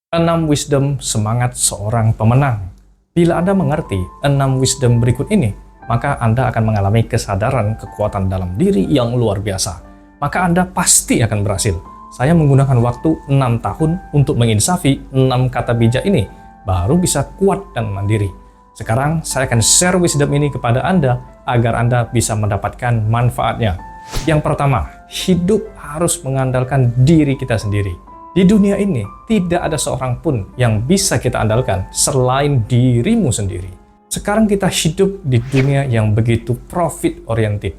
6 wisdom semangat seorang pemenang. Bila Anda mengerti 6 wisdom berikut ini, maka Anda akan mengalami kesadaran kekuatan dalam diri yang luar biasa. Maka Anda pasti akan berhasil. Saya menggunakan waktu 6 tahun untuk menginsafi 6 kata bijak ini, baru bisa kuat dan mandiri. Sekarang saya akan share wisdom ini kepada Anda, agar Anda bisa mendapatkan manfaatnya. Yang pertama, hidup harus mengandalkan diri kita sendiri. Di dunia ini, tidak ada seorang pun yang bisa kita andalkan selain dirimu sendiri. Sekarang kita hidup di dunia yang begitu profit-oriented.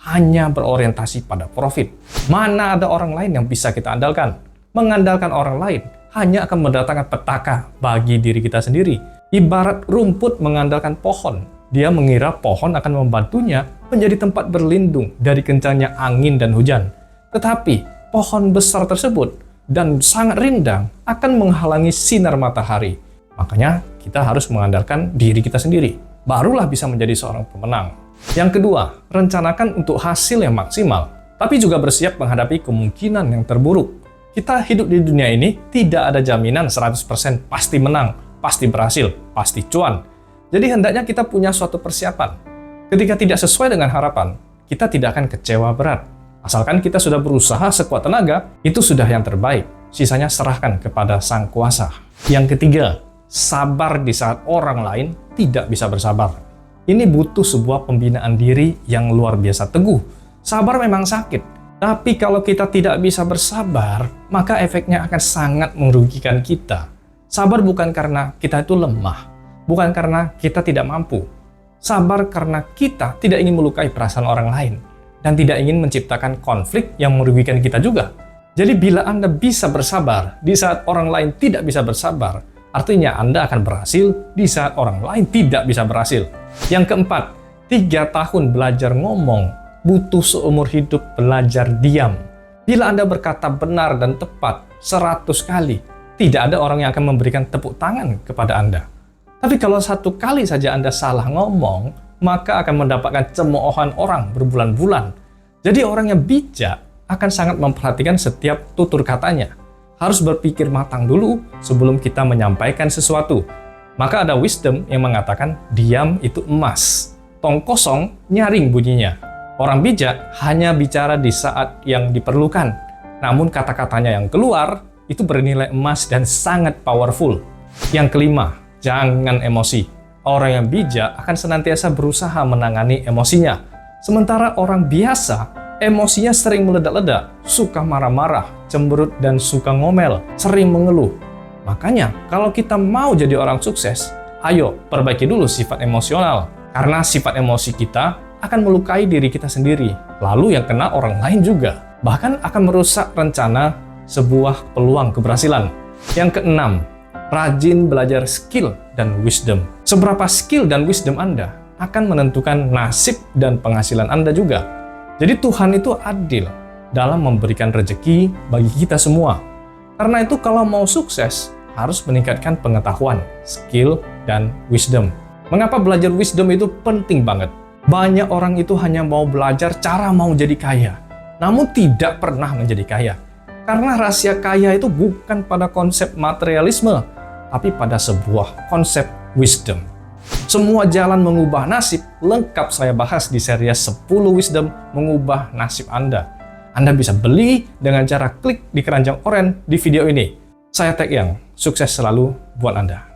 Hanya berorientasi pada profit. Mana ada orang lain yang bisa kita andalkan? Mengandalkan orang lain hanya akan mendatangkan petaka bagi diri kita sendiri. Ibarat rumput mengandalkan pohon. Dia mengira pohon akan membantunya menjadi tempat berlindung dari kencangnya angin dan hujan. Tetapi pohon besar tersebut dan sangat rindang akan menghalangi sinar matahari. Makanya kita harus mengandalkan diri kita sendiri. Barulah bisa menjadi seorang pemenang. Yang kedua, rencanakan untuk hasil yang maksimal, tapi juga bersiap menghadapi kemungkinan yang terburuk. Kita hidup di dunia ini tidak ada jaminan 100% pasti menang, pasti berhasil, pasti cuan. Jadi hendaknya kita punya suatu persiapan. Ketika tidak sesuai dengan harapan, kita tidak akan kecewa berat. Asalkan kita sudah berusaha sekuat tenaga, itu sudah yang terbaik. Sisanya serahkan kepada Sang Kuasa. Yang ketiga, sabar di saat orang lain tidak bisa bersabar. Ini butuh sebuah pembinaan diri yang luar biasa teguh. Sabar memang sakit, tapi kalau kita tidak bisa bersabar, maka efeknya akan sangat merugikan kita. Sabar bukan karena kita itu lemah, bukan karena kita tidak mampu. Sabar karena kita tidak ingin melukai perasaan orang lain, dan tidak ingin menciptakan konflik yang merugikan kita juga. Jadi bila Anda bisa bersabar di saat orang lain tidak bisa bersabar, artinya Anda akan berhasil di saat orang lain tidak bisa berhasil. Yang keempat, 3 tahun belajar ngomong, butuh seumur hidup belajar diam. Bila Anda berkata benar dan tepat 100 kali, tidak ada orang yang akan memberikan tepuk tangan kepada Anda. Tapi kalau 1 kali saja Anda salah ngomong, maka akan mendapatkan cemoohan orang berbulan-bulan. Jadi orang yang bijak akan sangat memperhatikan setiap tutur katanya. Harus berpikir matang dulu sebelum kita menyampaikan sesuatu. Maka ada wisdom yang mengatakan diam itu emas. Tong kosong nyaring bunyinya. Orang bijak hanya bicara di saat yang diperlukan. Namun kata-katanya yang keluar itu bernilai emas dan sangat powerful. Yang kelima, jangan emosi. Orang yang bijak akan senantiasa berusaha menangani emosinya. Sementara orang biasa, emosinya sering meledak-ledak, suka marah-marah, cemberut, dan suka ngomel, sering mengeluh. Makanya, kalau kita mau jadi orang sukses, ayo perbaiki dulu sifat emosional. Karena sifat emosi kita akan melukai diri kita sendiri, lalu yang kena orang lain juga. Bahkan akan merusak rencana sebuah peluang keberhasilan. Yang keenam, rajin belajar skill dan wisdom. Seberapa skill dan wisdom Anda akan menentukan nasib dan penghasilan Anda juga. Jadi Tuhan itu adil dalam memberikan rezeki bagi kita semua. Karena itu kalau mau sukses, harus meningkatkan pengetahuan, skill, dan wisdom. Mengapa belajar wisdom itu penting banget? Banyak orang itu hanya mau belajar cara mau jadi kaya, namun tidak pernah menjadi kaya. Karena rahasia kaya itu bukan pada konsep materialisme, tapi pada sebuah konsep wisdom. Semua jalan mengubah nasib lengkap saya bahas di series 10 wisdom mengubah nasib Anda. Anda bisa beli dengan cara klik di keranjang oranye di video ini. Saya Taek Yang, sukses selalu buat Anda.